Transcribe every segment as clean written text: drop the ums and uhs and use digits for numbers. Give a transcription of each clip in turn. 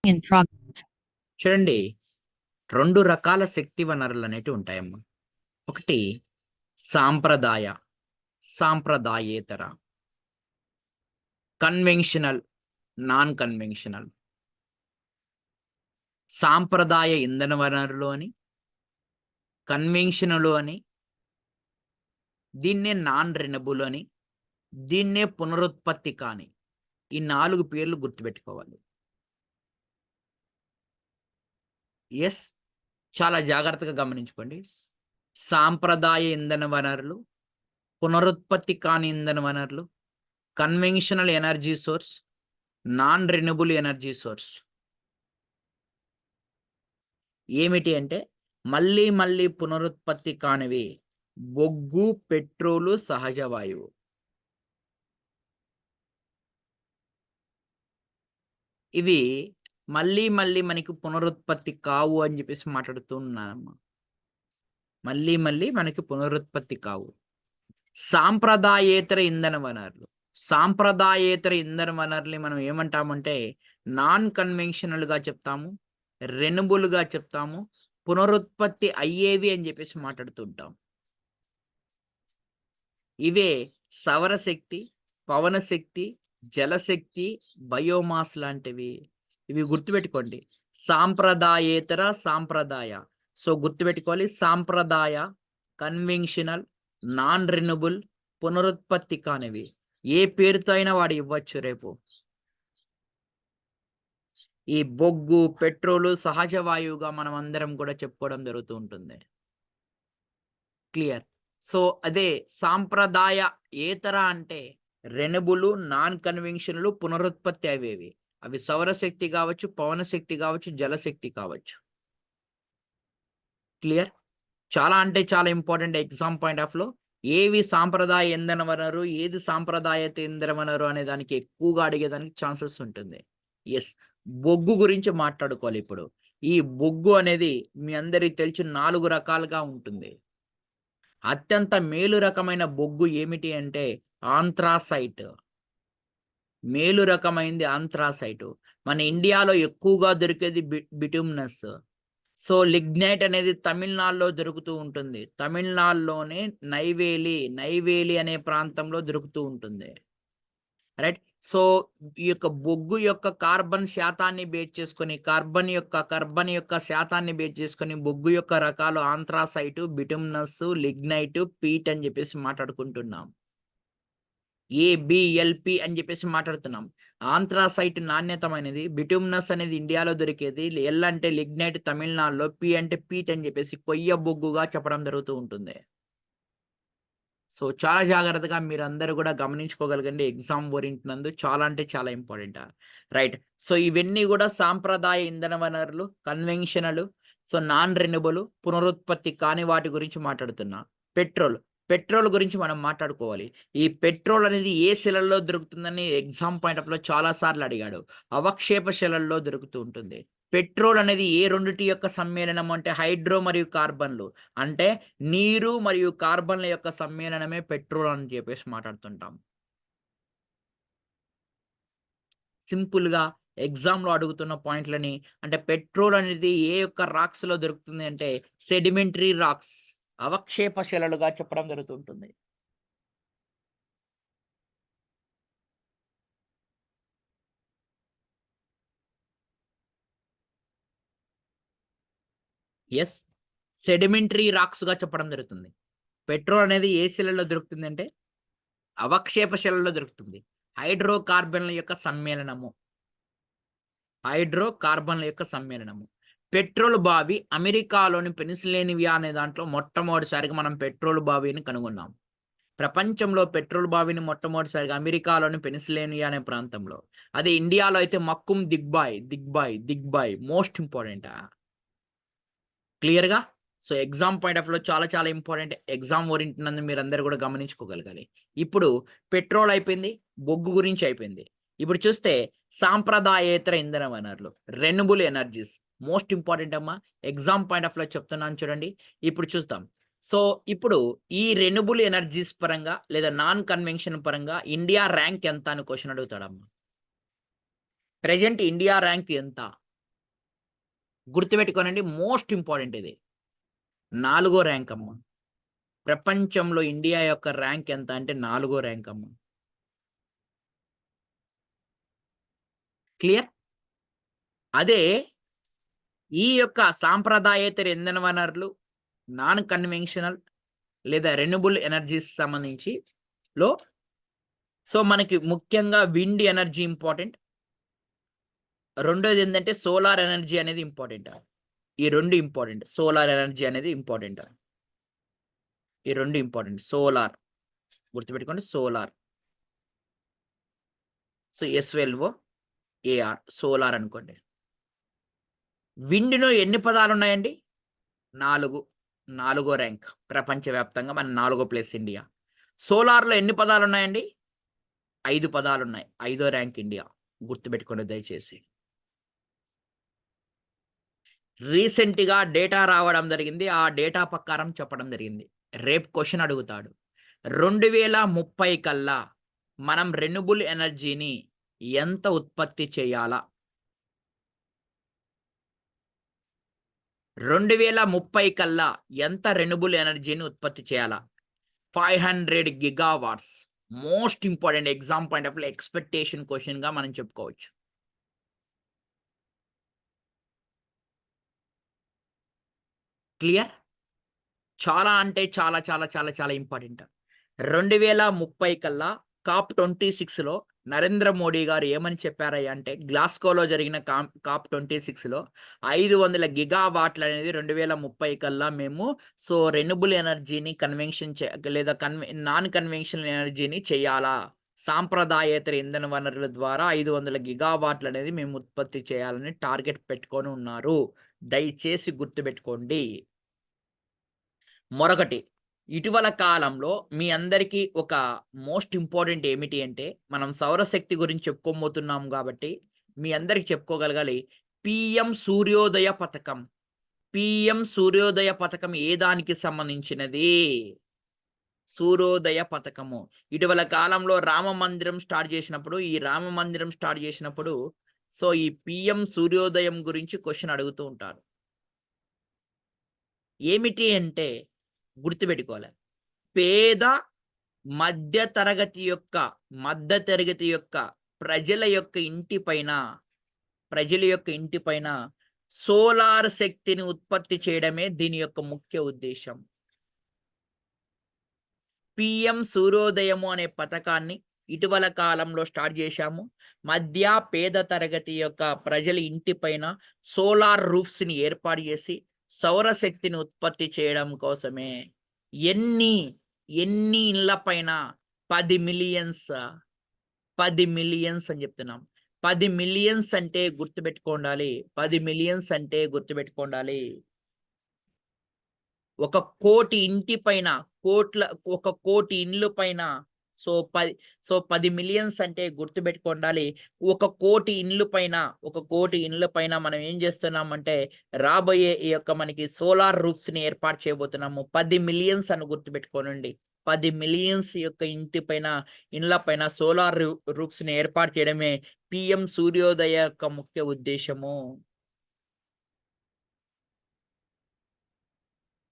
in progress. చూడండి, 2 రకాల శక్తి వనరులనేటివి ఉంటాయమ్మా. ఒకటి సాంప్రదాయ, సాంప్రదాయేతర, కన్వెన్షనల్, నాన్ కన్వెన్షనల్. సాంప్రదాయ ఇంధన వనరులు అని, కన్వెన్షనల్ అని, దీన్నే నాన్ రెన్యూబుల్ అని, దీన్నే పునరుత్పత్తి కాని. ఈ 4 పేర్లు గుర్తుపెట్టుకోవాలి. ఎస్, చాలా జాగ్రత్తగా గమనించుకోండి. సాంప్రదాయ ఇంధన వనరులు, పునరుత్పత్తి కాని ఇంధన వనరులు, conventional energy source, non renewable energy source. ఏమిటి అంటే మళ్ళీ మళ్ళీ పునరుత్పత్తి కానివి బొగ్గు, పెట్రోలు, సహజ వాయువు. ఇవి మళ్ళీ మళ్ళీ మనకి పునరుత్పత్తి కావు అని చెప్పేసి మాట్లాడుతున్నానమ్మా. మళ్ళీ మళ్ళీ మనకి పునరుత్పత్తి కావు. సాంప్రదాయేతర ఇంధన వనరులు, సాంప్రదాయేతర ఇంధన వనరుల్ని మనం ఏమంటామంటే నాన్ కన్వెన్షనల్ గా చెప్తాము, రెన్యూబుల్ గా చెప్తాము, పునరుత్పత్తి అయ్యేవి అని చెప్పేసి మాట్లాడుతుంటాం. ఇవే సౌరశక్తి, పవన శక్తి, జలశక్తి, బయోమాస్ లాంటివి. ఇవి గుర్తుపెట్టుకోండి. సాంప్రదాయేతర, సాంప్రదాయ. సో గుర్తుపెట్టుకోవాలి, సాంప్రదాయ, కన్వెన్షనల్, నాన్ రెన్యూబుల్, పునరుత్పత్తి కానివి. ఏ పేరుతో అయినా వాడు ఇవ్వచ్చు రేపు. ఈ బొగ్గు, పెట్రోలు, సహజ వాయువుగా మనం అందరం కూడా చెప్పుకోవడం జరుగుతూ ఉంటుంది. క్లియర్. సో అదే సాంప్రదాయ ఏతర అంటే రెన్యూబుల్, నాన్ కన్వెన్షనల్, పునరుత్పత్తి అవేవి. అవి సౌరశక్తి కావచ్చు, పవన శక్తి కావచ్చు, జలశక్తి కావచ్చు. క్లియర్. చాలా అంటే చాలా ఇంపార్టెంట్ ఎగ్జామ్ పాయింట్ ఆఫ్ లో. ఏవి సాంప్రదాయ ఇంధన వనరు, ఏది సాంప్రదాయ ఇంధన వనరు అనే దానికి ఎక్కువగా అడిగేదానికి ఛాన్సెస్ ఉంటుంది. ఎస్, బొగ్గు గురించి మాట్లాడుకోవాలి ఇప్పుడు. ఈ బొగ్గు అనేది మీ అందరికి తెలిసి 4 రకాలుగా ఉంటుంది. అత్యంత మేలు రకమైన బొగ్గు ఏమిటి అంటే ఆంథ్రాసైట్. మేలు రకమైంది ఆంథ్రాసైట్. మన ఇండియాలో ఎక్కువగా దొరికేది బిటుమినస్. సో లిగ్నైట్ అనేది తమిళనాడులో దొరుకుతూ ఉంటుంది. తమిళనాడులోనే నైవేలి అనే ప్రాంతంలో దొరుకుతూ ఉంటుంది. రైట్. సో ఈ యొక్క బొగ్గు యొక్క కార్బన్ శాతాన్ని బేస్ చేసుకొని, కార్బన్ యొక్క శాతాన్ని బేస్ చేసుకొని బొగ్గు యొక్క రకాలు ఆంథ్రాసైట్, బిటుమినస్, లిగ్నైట్, పీట్ అని చెప్పేసి మాట్లాడుకుంటున్నాం. ఏబిఎల్పి అని చెప్పేసి మాట్లాడుతున్నాం. ఆంథ్రాసైట్ నాణ్యతమైనది, బిటుమినస్ అనేది ఇండియాలో దొరికేది, ఎల్ అంటే లిగ్నైట్ తమిళనాడులో, పి అంటే పీట్ అని చెప్పేసి కొయ్య బొగ్గుగా చెప్పడం జరుగుతూ ఉంటుంది. సో చాలా జాగ్రత్తగా మీరు అందరూ కూడా గమనించుకోగలగండి. ఎగ్జామ్ ఓరియంటెడ్ చాలా అంటే చాలా ఇంపార్టెంట్. రైట్. సో ఇవన్నీ కూడా సాంప్రదాయ ఇంధన వనరులు, కన్వెన్షనల్, సో నాన్ రెన్యూబుల్, పునరుత్పత్తి కాని వాటి గురించి మాట్లాడుతున్నా. పెట్రోల్ గురించి మనం మాట్లాడుకోవాలి. ఈ పెట్రోల్ అనేది ఏ శిలల్లో దొరుకుతుందని ఎగ్జామ్ పాయింట్ ఆఫ్ లో చాలా సార్లు అడిగాడు. అవక్షేప శిలల్లో దొరుకుతూ ఉంటుంది. పెట్రోల్ అనేది ఏ రెండిటి యొక్క సమ్మేళనం అంటే హైడ్రో మరియు కార్బన్లు, అంటే నీరు మరియు కార్బన్ల యొక్క సమ్మేళనమే పెట్రోల్ అని చెప్పేసి మాట్లాడుతుంటాం. సింపుల్ గా ఎగ్జామ్ లో అడుగుతున్న పాయింట్లని, అంటే పెట్రోల్ అనేది ఏ యొక్క రాక్స్ లో దొరుకుతుంది అంటే సెడిమెంటరీ రాక్స్, అవక్షేప శిలలుగా చెప్పడం జరుగుతుంటుంది. ఎస్, సెడిమెంటరీ రాక్స్ గా చెప్పడం జరుగుతుంది. పెట్రోల్ అనేది ఏ శిలలో దొరుకుతుంది అంటే అవక్షేప శిలలో దొరుకుతుంది. హైడ్రోకార్బన్ల యొక్క సమ్మేళనము. పెట్రోల్ బావి అమెరికాలోని పెనిసిల్వేనియా అనే దాంట్లో మొట్టమొదటిసారిగా మనం పెట్రోల్ బావిని కనుగొన్నాం. ప్రపంచంలో పెట్రోల్ బావిని మొట్టమొదటిసారిగా అమెరికాలోని పెనిసిల్వేనియా అనే ప్రాంతంలో. అదే ఇండియాలో అయితే మక్కుం దిగ్బాయ్ మోస్ట్ ఇంపార్టెంట్. క్లియర్గా. సో ఎగ్జామ్ పాయింట్ ఆఫ్ లో చాలా చాలా ఇంపార్టెంట్. ఎగ్జామ్ ఓరియంటెడ్ మీరు అందరు కూడా గమనించుకోగలగాలి. ఇప్పుడు పెట్రోల్ అయిపోయింది, బొగ్గు గురించి అయిపోయింది. ఇప్పుడు చూస్తే సాంప్రదాయేతర ఇంధన వనరులు, రెన్యూబుల్ ఎనర్జీస్ మోస్ట్ ఇంపార్టెంట్ అమ్మా. ఎగ్జామ్ పాయింట్ ఆఫ్ లో చెప్తున్నాను చూడండి. ఇప్పుడు చూస్తాం. సో ఇప్పుడు ఈ రెన్యూబుల్ ఎనర్జీస్ పరంగా లేదా నాన్ కన్వెన్షన్ పరంగా ఇండియా ర్యాంక్ ఎంత అని క్వశ్చన్ అడుగుతాడమ్మా. ప్రెజెంట్ ఇండియా ర్యాంక్ ఎంత? గుర్తుపెట్టుకోనండి, మోస్ట్ ఇంపార్టెంట్ ఇది. 4 ర్యాంక్ అమ్మ. ప్రపంచంలో ఇండియా యొక్క ర్యాంక్ ఎంత అంటే 4 ర్యాంక్ అమ్మ. క్లియర్? అదే ఈ యొక్క సాంప్రదాయేతర ఇంధన వనరులు, నాన్ కన్వెన్షనల్ లేదా రెన్యూబుల్ ఎనర్జీస్ సంబంధించి లో సో, మనకి ముఖ్యంగా విండ్ ఎనర్జీ ఇంపార్టెంట్. రెండోదేందంటే సోలార్ ఎనర్జీ అనేది ఇంపార్టెంట్. ఈ 2 ఇంపార్టెంట్. సోలార్ ఎనర్జీ అనేది ఇంపార్టెంట్. ఈ 2 ఇంపార్టెంట్. సోలార్ గుర్తుపెట్టుకోండి, సోలార్. సో, SOLAR సోలార్ అనుకోండి. విండ్‌లో ఎన్ని పదాలున్నాయండి? 4. నాలుగో ర్యాంక్. ప్రపంచవ్యాప్తంగా మన 4 ప్లేస్ ఇండియా. సోలార్‌లో ఎన్ని పదాలున్నాయండి? 5 పదాలున్నాయి. 5దో ర్యాంక్ ఇండియా. గుర్తుపెట్టుకోండి దయచేసి. రీసెంట్‌గా డేటా రావడం జరిగింది. ఆ డేటా ప్రకారం చెప్పడం జరిగింది. రేపు క్వెషన్ అడుగుతాడు. 2030 కల్లా మనం రెన్యూబుల్ ఎనర్జీని ఎంత ఉత్పత్తి చేయాలా? 2030 కల్లా ఎంత రెన్యూబుల్ ఎనర్జీని ఉత్పత్తి చేయాలా? 500 gigawatts. Most important exam point of వ్యూలో ఎక్స్‌పెక్టేషన్ క్వెషన్‌గా మనం చెప్పుకోవచ్చు. క్లియర్? చాలా అంటే చాలా చాలా చాలా చాలా ఇంపార్టెంట్. 2030 కల్లా COP26లో నరేంద్ర మోడీ గారు ఏమని చెప్పారయ్యా అంటే, గ్లాస్గోలో జరిగిన COP26లో 500 గిగావాట్లనేది 2030 కల్లా మేము రెన్యూబుల్ ఎనర్జీని లేదా నాన్ కన్వెన్షనల్ ఎనర్జీని చేయాలా? సాంప్రదాయేతర ఇంధన వనరుల ద్వారా 500 గిగావాట్లనేది మేము ఉత్పత్తి చేయాలని టార్గెట్ పెట్టుకొని ఉన్నారు. దయచేసి గుర్తుపెట్టుకోండి. మరొకటి, ఇటీవల కాలంలో మీ అందరికీ ఒక మోస్ట్ ఇంపార్టెంట్ ఏమిటి అంటే, మనం సౌరశక్తి గురించి చెప్పుకోబోతున్నాం గాబట్టి, మీ అందరికి చెప్పుకోగలగాలి. పీఎం సూర్యోదయ పథకం. పీఎం సూర్యోదయ పథకం ఏ దానికి సంబంధించినది? సూర్యోదయ పథకము. ఇటీవల కాలంలో రామ మందిరం స్టార్ట్ జేసినప్పుడు, ఈ రామ మందిరం స్టార్ట్ జేసినప్పుడు, ఈ పీఎం సూర్యోదయం గురించి క్వెషన్ అడుగుతూ ఉంటారు. ఏమిటి అంటే గుర్తుపెట్టుకోవాలి. పేద మధ్య తరగతి యొక్క ప్రజల యొక్క ఇంటి పైన సోలార్ శక్తిని ఉత్పత్తి చేయడమే దీని యొక్క ముఖ్య ఉద్దేశ్యం. పీఎం సూర్యోదయము అనే పథకాన్ని ఇటీవల కాలంలో స్టార్ట్ చేశాము. పేద తరగతి యొక్క ప్రజల ఇంటి పైన సోలార్ రూఫ్స్‌ని ఏర్పాటు చేసి సౌరశక్తిని ఉత్పత్తి చేయడం కోసమే. ఎన్ని ఇళ్ళ పైన 10 మిలియన్స్. 10 మిలియన్స్ అని చెప్తున్నాం. 10 మిలియన్స్ అంటే గుర్తుపెట్టుకోండాలి. 10 మిలియన్స్ అంటే గుర్తుపెట్టుకోండాలి. 1,00,00,000 ఇంటి పైన, 1,00,00,000 ఇండ్లు పైన 10 మిలియన్స్ అంటే గుర్తుపెట్టుకోండాలి. 1,00,00,000 ఇండ్ల పైన మనం ఏం చేస్తున్నామంటే, రాబోయే ఈ యొక్క మనకి సోలార్ రూఫ్స్‌ని ఏర్పాటు చేయబోతున్నాము. 10 మిలియన్స్ అని గుర్తుపెట్టుకోనండి. 10 మిలియన్స్ యొక్క ఇండ్ల పైన సోలార్ రూఫ్స్‌ని ఏర్పాటు చేయడమే పీఎం సూర్యోదయ యొక్క ముఖ్య ఉద్దేశ్యము.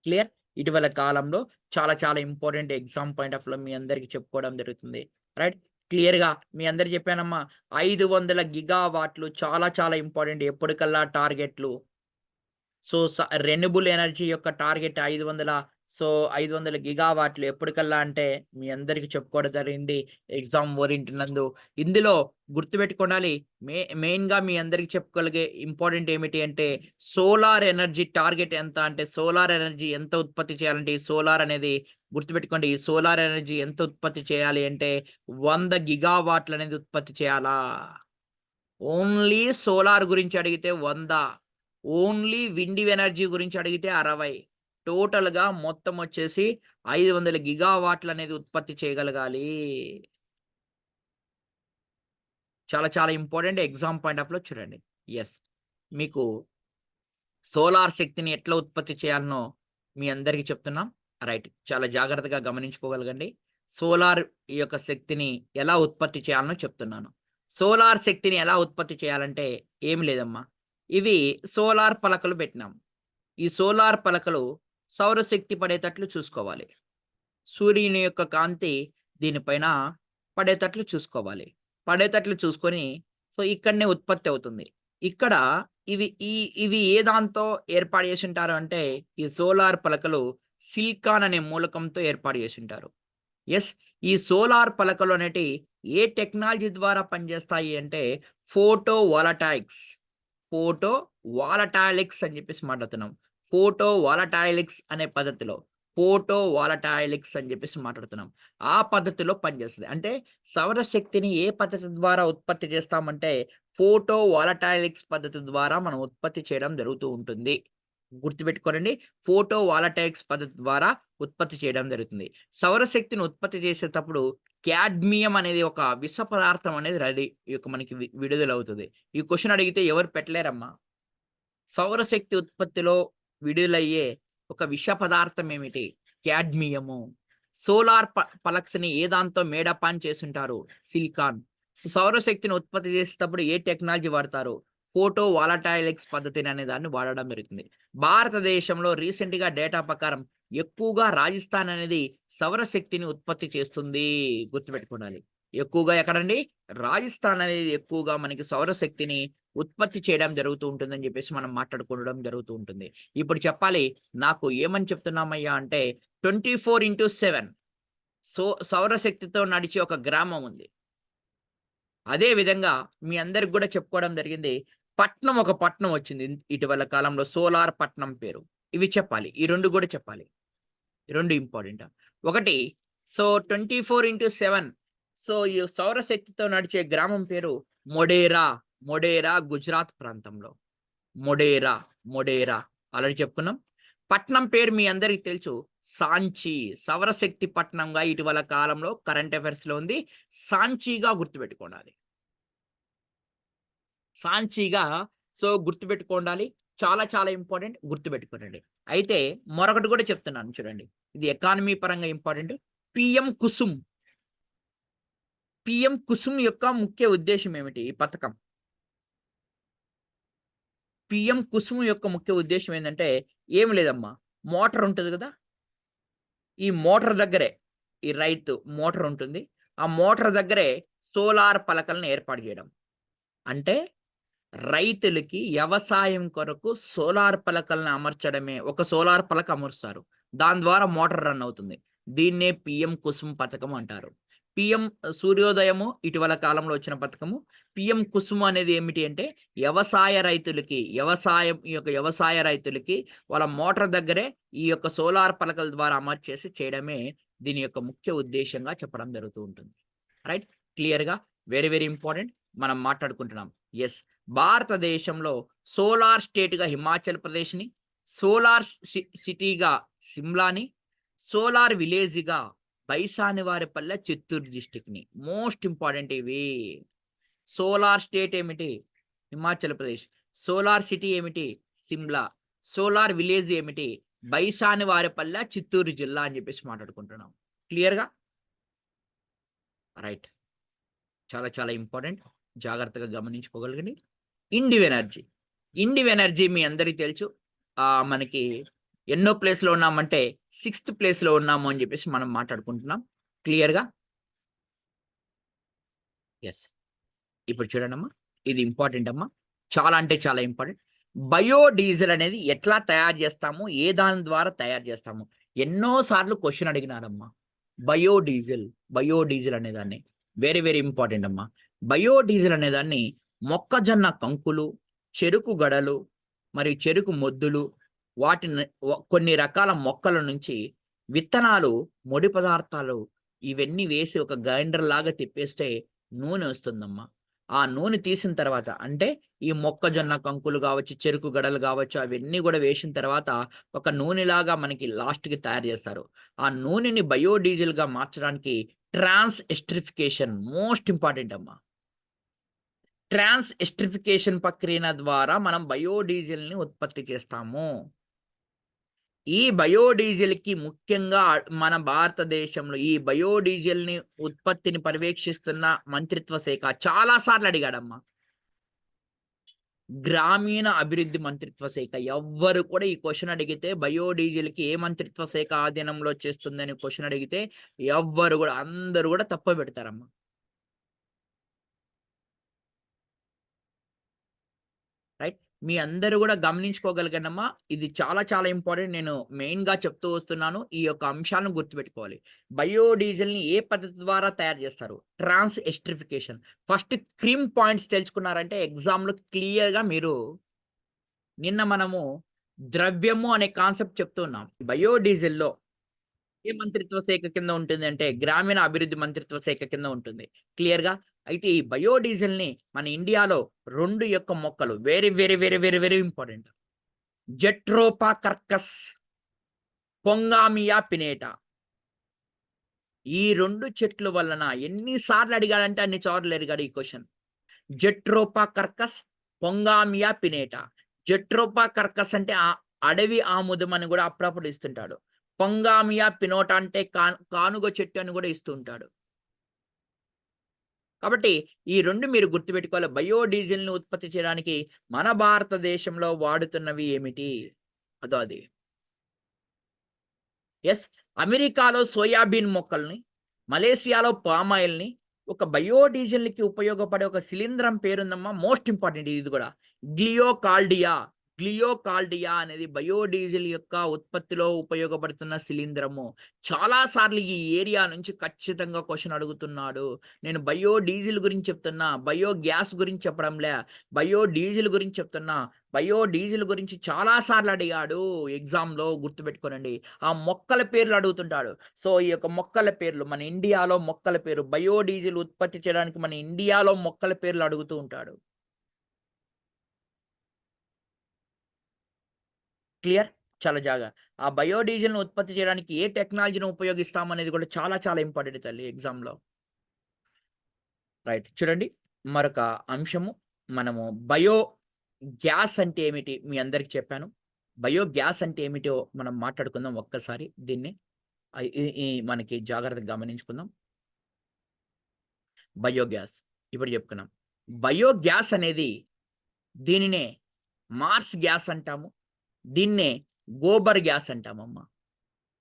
క్లియర్? ఇటీవల కాలంలో చాలా చాలా ఇంపార్టెంట్ ఎగ్జామ్ పాయింట్ ఆఫ్ వ్యూలో మీ అందరికి చెప్పుకోవడం జరుగుతుంది. రైట్? క్లియర్‌గా మీ అందరికి చెప్పానమ్మా. 500 గిగావాట్లు చాలా చాలా ఇంపార్టెంట్. ఎప్పటికల్లా టార్గెట్లు. రెన్యూబుల్ ఎనర్జీ యొక్క టార్గెట్ 500 గిగావాట్లు ఎప్పటికల్లా అంటే మీ అందరికి చెప్పుకోవడం జరిగింది ఎగ్జామ్ ఓరియంటెడ్. ఇందులో గుర్తుపెట్టుకోవాలి. మెయిన్‌గా మీ అందరికి చెప్పుకోగలిగే ఇంపార్టెంట్ ఏమిటి అంటే, సోలార్ ఎనర్జీ టార్గెట్ ఎంత అంటే, సోలార్ ఎనర్జీ ఎంత ఉత్పత్తి చేయాలంటే, ఈ సోలార్ అనేది గుర్తుపెట్టుకోండి. ఈ సోలార్ ఎనర్జీ ఎంత ఉత్పత్తి చేయాలి అంటే 100 గిగావాట్లనేది ఉత్పత్తి చేయాలా? ఓన్లీ సోలార్ గురించి అడిగితే 100. ఓన్లీ విండ్ ఎనర్జీ గురించి అడిగితే 60. టోటల్‌గా మొత్తం వచ్చేసి 500 గిగావాట్లనేది ఉత్పత్తి చేయగలగాలి. చాలా చాలా ఇంపార్టెంట్ ఎగ్జామ్ పాయింట్ ఆఫ్ వ్యూలో చూడండి. యెస్. మీకు సోలార్ శక్తిని ఎట్లా ఉత్పత్తి చేయాలనో మీ అందరికీ చెప్తున్నాం. రైట్. చాలా జాగ్రత్తగా గమనించుకోగలగండి. సోలార్ ఈ యొక్క శక్తిని ఎలా ఉత్పత్తి చేయాలనో చెప్తున్నాను. సోలార్ శక్తిని ఎలా ఉత్పత్తి చేయాలంటే ఏమి లేదమ్మా. ఇవి సోలార్ పలకలు పెట్టినాం. ఈ సోలార్ పలకలు సౌరశక్తి పడేటట్లు చూసుకోవాలి. సూర్యుని యొక్క కాంతి దీనిపైన పడేటట్లు చూసుకోవాలి. పడేటట్లు చూసుకొని సో, ఇక్కడనే ఉత్పత్తి అవుతుంది. ఇక్కడ ఇవి ఏ దాంతో ఏర్పాటు చేసుంటారు అంటే, ఈ సోలార్ పలకలు సిలికాన్ అనే మూలకంతో ఏర్పాటు చేసుంటారు. యెస్. ఈ సోలార్ పలకలు అనేటివి ఏ టెక్నాలజీ ద్వారా పనిచేస్తాయి అంటే, ఫోటో వాలటాయిక్స్. ఫోటో వాలటాయిలిక్స్ అని చెప్పేసి మాట్లాడుతున్నాం. ఫోటో వాలటాయిలిక్స్ అనే పద్ధతిలో. ఫోటో వాలటాయిలిక్స్ అని చెప్పేసి మాట్లాడుతున్నాం. ఆ పద్ధతిలో పనిచేస్తది. అంటే సౌరశక్తిని ఏ పద్ధతి ద్వారా ఉత్పత్తి చేస్తామంటే, ఫోటో వాలటాయిలిక్స్ పద్ధతి ద్వారా మనం ఉత్పత్తి చేయడం జరుగుతూ ఉంటుంది. గుర్తుపెట్టుకోనండి. ఫోటో వాలటాయిక్స్ పద్ధతి ద్వారా ఉత్పత్తి చేయడం జరుగుతుంది. సౌరశక్తిని ఉత్పత్తి చేసేటప్పుడు క్యాడ్మియం అనేది ఒక విష పదార్థం అనేది మనకి విడుదలవుతది. ఈ క్వెషన్ అడిగితే ఎవరు పెట్టలేరమ్మా. సౌరశక్తి ఉత్పత్తిలో విడుదలయ్యే ఒక విష పదార్థం ఏమిటి? క్యాడ్మియము. సోలార్ పలక్స్‌ని ఏ దాంతో మేడప్ ఆన్ చేసుంటారు? సిలికాన్. సౌరశక్తిని ఉత్పత్తి చేసేటప్పుడు ఏ టెక్నాలజీ వాడతారు? ఫోటో వాలటాయిలిక్స్ పద్ధతిని అనే దాన్ని వాడడం జరుగుతుంది. భారతదేశంలో రీసెంట్‌గా డేటా ప్రకారం ఎక్కువగా రాజస్థాన్ అనేది సౌరశక్తిని ఉత్పత్తి చేస్తుంది. గుర్తుపెట్టుకోవాలి. ఎక్కువగా ఎక్కడండి? రాజస్థాన్ అనేది ఎక్కువగా మనకి సౌరశక్తిని ఉత్పత్తి చేయడం జరుగుతూ ఉంటుందని చెప్పేసి మనం మాట్లాడుకోవడం జరుగుతూ ఉంటుంది. ఇప్పుడు చెప్పాలి నాకు ఏమని చెప్తున్నామయ్యా అంటే 24/7 సౌరశక్తితో నడిచే ఒక గ్రామం ఉంది. అదే విధంగా మీ అందరికి కూడా చెప్పుకోవడం జరిగింది. ఒక పట్నం వచ్చింది ఇటీవల కాలంలో సోలార్ పట్నం పేరు. ఇవి చెప్పాలి. ఈ 2 కూడా చెప్పాలి. ఈ 2 ఇంపార్టెంట్. ఒకటి 24/7 ఈ సౌరశక్తితో నడిచే గ్రామం పేరు మొడేరా. మొడేరా గుజరాత్ ప్రాంతంలో. మొడేరా ఆల్రెడీ చెప్పుకున్నాం. పట్నం పేరు మీ అందరికి తెలుసు సాంచి. సౌరశక్తి పట్నంగా ఇటీవల కాలంలో కరెంట్ అఫైర్స్‌లో ఉంది. సాంచిగా గుర్తుపెట్టుకోవాలి. సాంచిగా గుర్తుపెట్టుకోండాలి. చాలా చాలా ఇంపార్టెంట్ గుర్తుపెట్టుకోనండి. అయితే మరొకటి కూడా చెప్తున్నాను చూడండి. ఇది ఎకానమీ పరంగా important. PM Kusum. PM Kusum యొక్క ముఖ్య ఉద్దేశ్యం ఏమిటి? ఈ పథకం. పీఎం కుసుమ్ యొక్క ముఖ్య ఉద్దేశ్యం ఏందంటే ఏమి లేదమ్మా. మోటార్ ఉంటది కదా! ఈ మోటార్ దగ్గరే ఈ రైతు మోటార్ ఉంటుంది. ఆ మోటార్ దగ్గరే సోలార్ పలకలను ఏర్పాటు చేయడం. అంటే రైతులకి వ్యవసాయం కొరకు సోలార్ పలకలను అమర్చడమే. ఒక సోలార్ పలక అమరుస్తారు. దాని ద్వారా మోటార్ రన్ అవుతుంది. దీన్నే పీఎం కుసుమ్ పథకం అంటారు. పీఎం సూర్యోదయము ఇటీవల కాలంలో వచ్చిన పథకము. పీఎం కుసుమ్ అనేది ఏమిటి అంటే వ్యవసాయ రైతులకి వాళ్ళ మోటార్ దగ్గరే ఈ యొక్క సోలార్ పలకల ద్వారా అమర్చేసి చేయడమే దీని యొక్క ముఖ్య ఉద్దేశ్యంగా చెప్పడం జరుగుతూ ఉంటుంది. రైట్. క్లియర్‌గా వెరీ వెరీ ఇంపార్టెంట్ మనం మాట్లాడుకుంటున్నాం. యెస్. భారతదేశంలో సోలార్ స్టేట్‌గా హిమాచల్ ప్రదేశ్‌ని, సోలార్ సిటీగా సిమ్లాని, సోలార్ విలేజ్‌గా బైసానివారిపల్లె చిత్తూరు డిస్ట్రిక్ట్‌ని. మోస్ట్ ఇంపార్టెంట్ ఇవి. సోలార్ స్టేట్ ఏమిటి? హిమాచల్ ప్రదేశ్. సోలార్ సిటీ ఏమిటి? సిమ్లా. సోలార్ విలేజ్ ఏమిటి? బైసానివారిపల్లె చిత్తూరు జిల్లా అని చెప్పేసి మాట్లాడుకుంటున్నాం. క్లియర్‌గా? రైట్. చాలా చాలా ఇంపార్టెంట్. జాగ్రత్తగా గమనించుకోగలగండి. ఇండివ్ ఎనర్జీ. ఇండివ్ ఎనర్జీ మీ అందరికీ తెలుసు. మనకి ఎన్నో ప్లేస్‌లో ఉన్నామంటే, సిక్స్త్ ప్లేస్‌లో ఉన్నాము అని చెప్పేసి మనం మాట్లాడుకుంటున్నాం. క్లియర్‌గా? యెస్. ఇప్పుడు చూడండమ్మా. ఇది ఇంపార్టెంట్ అమ్మా. చాలా అంటే చాలా ఇంపార్టెంట్. బయో డీజిల్ అనేది ఎట్లా తయారు చేస్తాము? ఏ దాని ద్వారా తయారు చేస్తాము? ఎన్నో సార్లు క్వెషన్ అడిగినారమ్మా. బయో డీజిల్ అనేదాన్ని. వెరీ వెరీ ఇంపార్టెంట్ అమ్మా. బయో డీజిల్ అనేదాన్ని మొక్కజొన్న కంకులు, చెరుకు గడలు, మరియు చెరుకు మొద్దులు, వాటిని కొన్ని రకాల మొక్కల నుంచి విత్తనాలు, ముడి పదార్థాలు ఇవన్నీ వేసి ఒక గ్రైండర్ లాగా తిప్పేస్తే నూనె వస్తుందమ్మా. ఆ నూనె తీసిన తర్వాత అంటే ఈ మొక్కజొన్న కంకులు కావచ్చు, చెరుకు గడలు కావచ్చు అవన్నీ కూడా వేసిన తర్వాత ఒక నూనెలాగా మనకి లాస్ట్‌కి తయారు చేస్తారు. ఆ నూనెని బయో డీజిల్‌గా మార్చడానికి ట్రాన్స్ ఎస్టరిఫికేషన్ మోస్ట్ ఇంపార్టెంట్ అమ్మా. ట్రాన్స్ ఎస్టరిఫికేషన్ ప్రక్రియ ద్వారా మనం బయో డీజిల్‌ని ఉత్పత్తి చేస్తాము. ఈ బయో డీజిల్‌కి ముఖ్యంగా మన భారతదేశంలో ఈ బయో డీజిల్‌ని ఉత్పత్తిని పర్యవేక్షిస్తున్న మంత్రిత్వ శాఖ చాలా సార్లు అడిగాడమ్మా. గ్రామీణ అభివృద్ధి మంత్రిత్వ శాఖ. ఎవ్వరు కూడా ఈ క్వెషన్ అడిగితే బయోడీజిల్‌కి ఏ మంత్రిత్వ శాఖ ఆధీనంలో చేస్తుందని క్వెషన్ అడిగితే ఎవ్వరు గూడా అందరూ గూడా తప్పబెడతారమ్మ. రైట్. మీ అందరూ గూడా గమనించుకోగలిగానమ్మా. ఇది చాలా చాలా ఇంపార్టెంట్. నేను మెయిన్‌గా చెప్తూ వస్తున్నాను. ఈ యొక్క అంశాలను గుర్తుపెట్టుకోవాలి. బయోడీజిల్‌ని ఏ పద్ధతి ద్వారా తయారు చేస్తారు? ట్రాన్స్ ఎస్టరిఫికేషన్. ఫస్ట్ క్రిమ్ పాయింట్స్ తెలుసుకున్నారంటే ఎగ్జామ్‌లో క్లియర్‌గా మీరు నిన్న మనము ద్రవ్యము అనే కాన్సెప్ట్ చెప్తూ ఉన్నాం. బయోడీజిల్‌లో ఏ మంత్రిత్వ శాఖ కింద ఉంటుంది అంటే గ్రామీణ అభివృద్ధి మంత్రిత్వ శాఖ కింద ఉంటుంది. క్లియర్‌గా. అయితే ఈ బయోడీజిల్‌ని మన ఇండియాలో 2 యొక్క మొక్కలు very, very, very, very, very important. Jatropha curcas, pongamia pinnata. ఈ 2 చెట్లు వలన ఎన్ని సార్లు అడిగాడంటే అన్ని సార్లు అడిగాడు ఈ question. Jatropha curcas, pongamia pinnata. Jatropha curcas అంటే అడవి ఆముదం అని గూడా అప్పుడప్పుడు ఇస్తుంటాడు. పొంగామియా పినోటా అంటే కానుగ చెట్టు అని గూడా ఇస్తూ ఉంటాడు. కాబట్టి ఈ 2 మీరు గుర్తుపెట్టుకోవాలి. బయోడీజిల్‌ని ఉత్పత్తి చేయడానికి మన భారతదేశంలో వాడుతున్నవి ఏమిటి? అదో అది. యెస్. అమెరికాలో సోయాబీన్ మొక్కల్ని, మలేసియాలో పామ్ ఆయిల్‌ని, ఒక బయోడీజిల్‌కి ఉపయోగపడే ఒక శిలీంధ్రం పేరుందమ్మా. మోస్ట్ ఇంపార్టెంట్ ఇది గూడా. గ్లియోకాల్డియా. గ్లియోకాల్డియా అనేది బయోడీజిల్ యొక్క ఉత్పత్తిలో ఉపయోగపడుతున్న శిలీంధ్రము. చాలా సార్లు ఈ ఏరియా నుంచి ఖచ్చితంగా క్వెషన్ అడుగుతున్నాడు. నేను బయోడీజిల్ గురించి చెప్తున్నా. బయోగ్యాస్ గురించి చెప్పడంలే. బయోడీజిల్ గురించి చెప్తున్నా. బయోడీజిల్ గురించి చాలా సార్లు అడిగాడు ఎగ్జామ్‌లో గుర్తుపెట్టుకోనండి. ఆ మొక్కల పేర్లు అడుగుతుంటాడు. సో, ఈ యొక్క మొక్కల పేర్లు మన ఇండియాలో మొక్కల పేరు బయోడీజిల్ ఉత్పత్తి చేయడానికి మన ఇండియాలో మొక్కల పేర్లు అడుగుతూ ఉంటాడు. క్లియర్? చాలా జాగా. ఆ బయోడీజిల్‌ని ఉత్పత్తి చేయడానికి ఏ టెక్నాలజీని ఉపయోగిస్తాం అనేది కూడా చాలా చాలా ఇంపార్టెంట్ తల్లి ఎగ్జామ్‌లో. రైట్. చూడండి మరొక అంశము మనము గ్యాస్ అంటే ఏమిటి మీ అందరికి చెప్పాను. బయోగ్యాస్ అంటే ఏమిటో మనం మాట్లాడుకుందాం ఒక్కసారి దీన్ని. ఈ ఈ మనకి జాగ్రత్తగా గమనించుకుందాం. బయోగ్యాస్. ఇప్పుడు చెప్పుకున్నాం. బయోగ్యాస్ అనేది దీనినే మార్స్ గ్యాస్ అంటాము. దీన్నే గోబర్ గ్యాస్ అంటామమ్మా.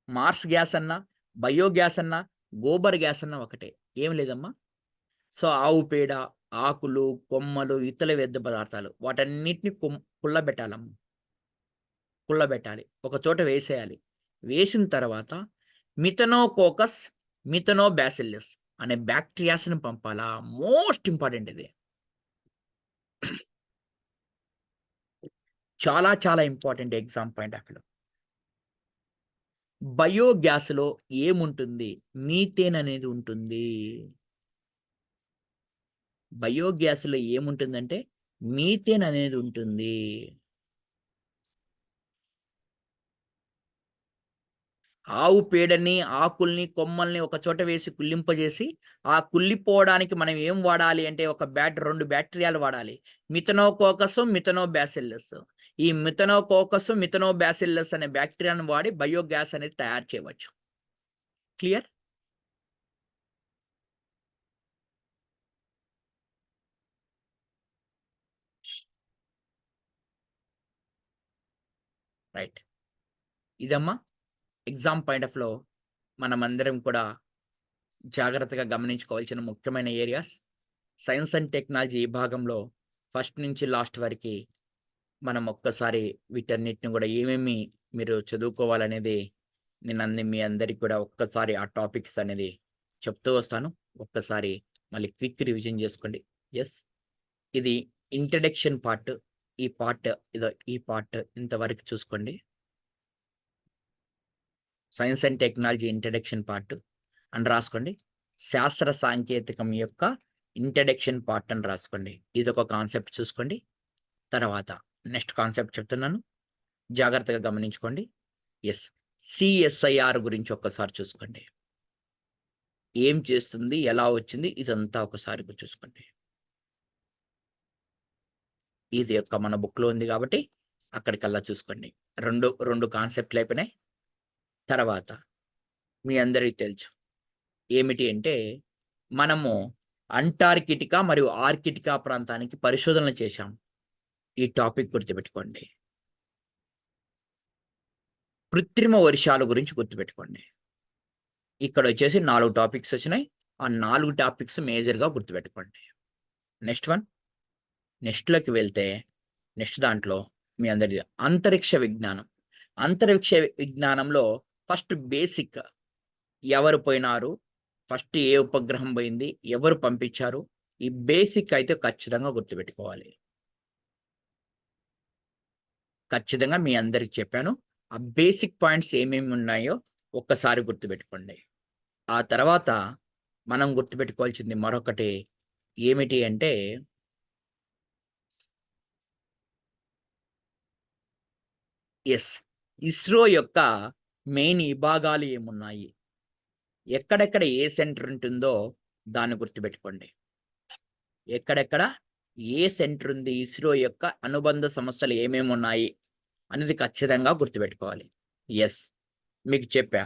మార్స్ గ్యాస్ అన్నా, బయోగ్యాస్ అన్నా, గోబర్ గ్యాస్ అన్నా ఒకటే. ఏం లేదమ్మా. సో, ఆవు పేడ, ఆకులు, కొమ్మలు, ఇతర వ్యర్థ పదార్థాలు వాటన్నిటిని కుళ్ళబెట్టాలమ్మ. కుళ్ళబెట్టాలి. ఒక చోట వేసేయాలి. వేసిన తర్వాత మిథనోకోకస్, మిథనోబాసిల్లస్ అనే బ్యాక్టీరియాస్‌ని పంపాలా. మోస్ట్ ఇంపార్టెంట్ ఇది. చాలా చాలా ఇంపార్టెంట్ ఎగ్జామ్ పాయింట్ ఆఫ్ వ్యూలో. బయోగ్యాస్‌లో ఏముంటుంది? మీథేన్ అనేది ఉంటుంది. బయోగ్యాస్‌లో ఏముంటుందంటే మీథేన్ అనేది ఉంటుంది. ఆవు పేడని, ఆకుల్ని, కొమ్మల్ని ఒక చోట వేసి కుళ్ళింపజేసి, ఆ కుళ్ళిపోవడానికి మనం ఏం వాడాలి అంటే ఒక 2 బ్యాక్టీరియాలు వాడాలి. మిథనోకోకస్, మిథనోబాసిల్లస్. ఈ మిథనోకోకస్, మిథనోబాసిల్లస్ అనే బ్యాక్టీరియాను వాడి బయోగ్యాస్ అనేది తయారు చేయవచ్చు. క్లియర్? రైట్. ఇదమ్మా ఎగ్జామ్ పాయింట్ ఆఫ్ వ్యూలో మనమందరం కూడా జాగ్రత్తగా గమనించుకోవాల్సిన ముఖ్యమైన ఏరియాస్. సైన్స్ అండ్ టెక్నాలజీ ఈ భాగంలో ఫస్ట్ నుంచి లాస్ట్ వరకి మనం ఒక్కసారి వీటన్నిటిని కూడా ఏమేమి మీరు చదువుకోవాలనేది మీ అందరికి కూడా ఒక్కసారి ఆ టాపిక్స్ అనేది చెప్తూ వస్తాను. ఒక్కసారి మళ్ళీ క్విక్ రివిజన్ చేసుకోండి. యెస్. ఇది ఇంట్రడక్షన్ పార్ట్. ఈ పార్ట్ ఇంతవరకు చూసుకోండి. Science and technology introduction part అని రాసుకోండి. శాస్త్ర సాంకేతికం యొక్క ఇంట్రడక్షన్ పార్ట్ అని రాసుకోండి. ఇదొక కాన్సెప్ట్ చూసుకోండి. తర్వాత నెక్స్ట్ కాన్సెప్ట్ చెప్తున్నాను. జాగ్రత్తగా గమనించుకోండి. యెస్. సిఎస్ఐఆర్ గురించి ఒక్కసారి చూసుకోండి. ఏం చేస్తుంది? ఎలా వచ్చింది? ఇదంతా ఒకసారి చూసుకోండి. ఇది యొక్క మన బుక్‌లో ఉంది కాబట్టి అక్కడికల్లా చూసుకోండి. 2 కాన్సెప్ట్‌లు అయిపోయినాయి. తర్వాత మీ అందరికి తెలుసు. ఏమిటి అంటే మనము అంటార్కిటికా మరియు ఆర్కిటికా ప్రాంతానికి పరిశోధనలు చేశాం. ఈ టాపిక్ గుర్తుపెట్టుకోండి. కృత్రిమ వర్షాల గురించి గుర్తుపెట్టుకోండి. ఇక్కడ వచ్చేసి 4 టాపిక్స్ వచ్చినాయి. ఆ 4 టాపిక్స్ మేజర్‌గా గుర్తుపెట్టుకోండి. Next one. నెక్స్ట్‌లోకి వెళ్తే నెక్స్ట్ దాంట్లో మీ అందరిది అంతరిక్ష విజ్ఞానం. అంతరిక్ష విజ్ఞానంలో ఫస్ట్ బేసిక్ ఎవరు పోయినారు? ఫస్ట్ ఏ ఉపగ్రహం పోయింది? ఎవరు పంపించారు? ఈ బేసిక్ అయితే ఖచ్చితంగా గుర్తుపెట్టుకోవాలి. ఖచ్చితంగా మీ అందరికి చెప్పాను. ఆ బేసిక్ పాయింట్స్ ఏమేమి ఉన్నాయో ఒక్కసారి గుర్తుపెట్టుకోండి. ఆ తర్వాత మనం గుర్తుపెట్టుకోవాల్సింది మరొకటి ఏమిటి అంటే యెస్. ఇస్రో యొక్క మెయిన్ విభాగాలు ఏమున్నాయి? ఎక్కడెక్కడ ఏ సెంటర్ ఉంటుందో దాన్ని గుర్తుపెట్టుకోండి. ఎక్కడెక్కడ ఏ సెంటర్ ఉంది? ఇస్రో యొక్క అనుబంధ సంస్థలు ఏమేమి ఉన్నాయి? అనేది ఖచ్చితంగా గుర్తుపెట్టుకోవాలి. యెస్. మీకు చెప్పా.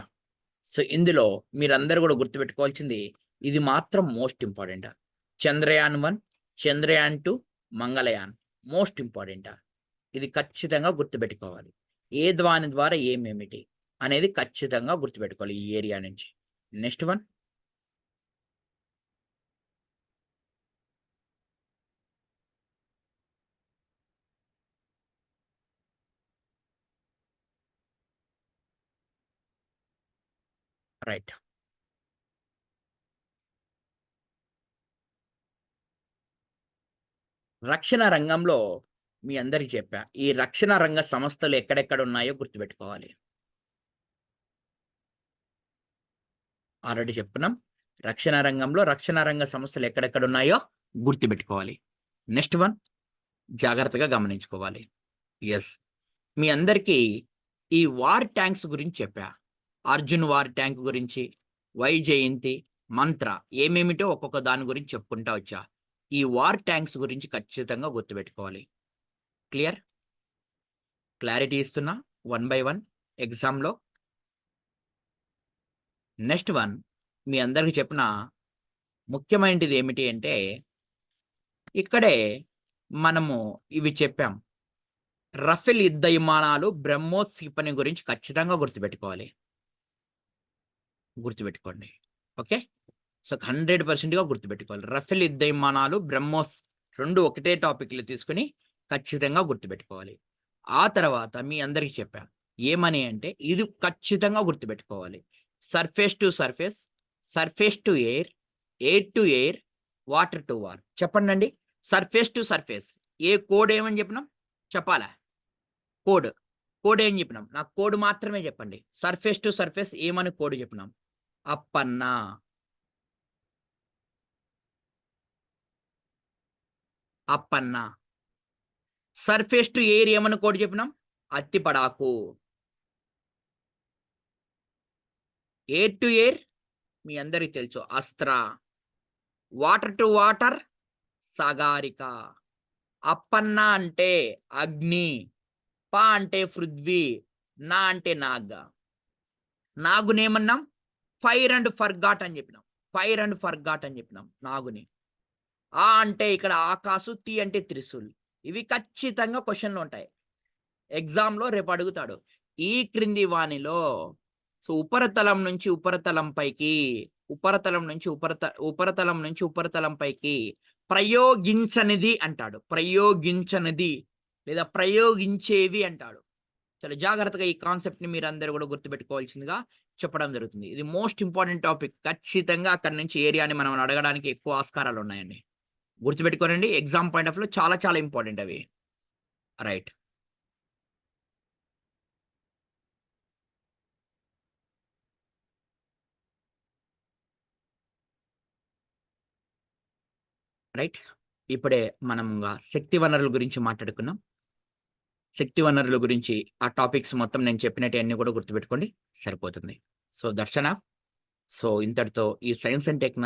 సో, ఇందులో మీరందరూ గూడా గుర్తుపెట్టుకోవాల్సింది ఇది మాత్రం most important. Chandrayaan one, Chandrayaan two, Mangalyaan most important. ఇది ఖచ్చితంగా గుర్తుపెట్టుకోవాలి. ఏ దాని ద్వారా ఏమేమిటి అనేది ఖచ్చితంగా గుర్తుపెట్టుకోవాలి ఈ ఏరియా నుంచి. Next one. రైట్. రక్షణ రంగంలో మీ అందరికి చెప్పా. ఈ రక్షణ రంగ సంస్థలు ఎక్కడెక్కడ ఉన్నాయో గుర్తుపెట్టుకోవాలి. ఆల్రెడీ చెప్పుకున్నాం. రక్షణ రంగంలో రక్షణ రంగ సంస్థలు ఎక్కడెక్కడ ఉన్నాయో గుర్తుపెట్టుకోవాలి. నెక్స్ట్ వన్ జాగ్రత్తగా గమనించుకోవాలి. యెస్. మీ అందరికీ ఈ వార్ ట్యాంక్స్ గురించి చెప్పా. అర్జున్ వార్ ట్యాంక్ గురించి, వైజయంతి, మంత్ర ఏమేమిటో ఒక్కొక్క దాని గురించి చెప్పుకుంటా వచ్చా. ఈ వార్ ట్యాంక్స్ గురించి ఖచ్చితంగా గుర్తుపెట్టుకోవాలి. క్లియర్? క్లారిటీ ఇస్తున్నా వన్ బై వన్ ఎగ్జామ్‌లో. నెక్స్ట్ వన్ మీ అందరికి చెప్పిన ముఖ్యమైనది ఏమిటి అంటే ఇక్కడే మనము ఇవి చెప్పాం. రఫేల్ యుద్ధ విమానాలు బ్రహ్మోస్ క్షిపణి గురించి ఖచ్చితంగా గుర్తుపెట్టుకోవాలి. గుర్తుపెట్టుకోండి. ఓకే. సో, 100%గా గుర్తుపెట్టుకోవాలి. రఫేల్ యుద్ధ విమానాలు, బ్రహ్మోస్ 2 ఒకటే టాపిక్‌లు తీసుకొని ఖచ్చితంగా గుర్తుపెట్టుకోవాలి. ఆ తర్వాత మీ అందరికి చెప్పా. ఏమని అంటే ఇది ఖచ్చితంగా గుర్తుపెట్టుకోవాలి. Surface to surface, surface to air, air to air, water to war. చెప్పండండి. సర్ఫేస్ టు సర్ఫేస్ ఏ కోడ్ ఏమని చెప్పినాం? చెప్పాలా? కోడ్. కోడ్ ఏం చెప్పినాం? నాకు కోడ్ మాత్రమే చెప్పండి. సర్ఫేస్ టు సర్ఫేస్ ఏమని కోడ్ చెప్పినాం? అప్పన్న. అప్పన్న. సర్ఫేస్ టు ఎయిర్ ఏమని కోడ్ చెప్పినాం? అత్తిపడాకు. ఎయిర్ టు ఎయిర్ మీ అందరికి తెలుసు Astra. Water to water Sagarika. అప్పన్న అంటే అగ్ని, ప అంటే పృథ్వీ, నా అంటే నాగ. నాగునేమన్నాం? ఫైర్ అండ్ ఫర్గాట్ అని చెప్పినాం. ఫైర్ అండ్ ఫర్గాట్ అని చెప్పినాం నాగుని. ఆ అంటే ఇక్కడ ఆకాసు, తి అంటే త్రిశూల్. ఇవి ఖచ్చితంగా క్వెషన్‌లో ఉంటాయి. ఎగ్జామ్‌లో రేపు అడుగుతాడు. ఈ క్రింది వానిలో సో, ఉపరితలం నుంచి ఉపరితలం పైకి, ఉపరితలం నుంచి ఉపరితలం పైకి ప్రయోగించనిది అంటాడు. ప్రయోగించనిది లేదా ప్రయోగించేవి అంటాడు. చాలా జాగ్రత్తగా ఈ కాన్సెప్ట్‌ని మీరందరూ కూడా గుర్తుపెట్టుకోవాల్సిందిగా చెప్పడం జరుగుతుంది. ఇది మోస్ట్ ఇంపార్టెంట్ టాపిక్. ఖచ్చితంగా అక్కడి నుంచి ఏరియాని మనం అడగడానికి ఎక్కువ ఆస్కారాలున్నాయండి. గుర్తుపెట్టుకోనండి. ఎగ్జామ్ పాయింట్ ఆఫ్ వ్యూలో చాలా చాలా ఇంపార్టెంట్ అవి. రైట్. రైట్. ఇప్పుడే మనంగా శక్తి వనరుల గురించి మాట్లాడుకున్నాం. శక్తి వనరుల గురించి ఆ టాపిక్స్ మొత్తం నేను చెప్పినటియన్నీ కూడా గుర్తుపెట్టుకోండి సరిపోతుంది. So, that's enough. సో, ఇంతటితో ఈ సైన్స్ అండ్ టెక్నాలజీ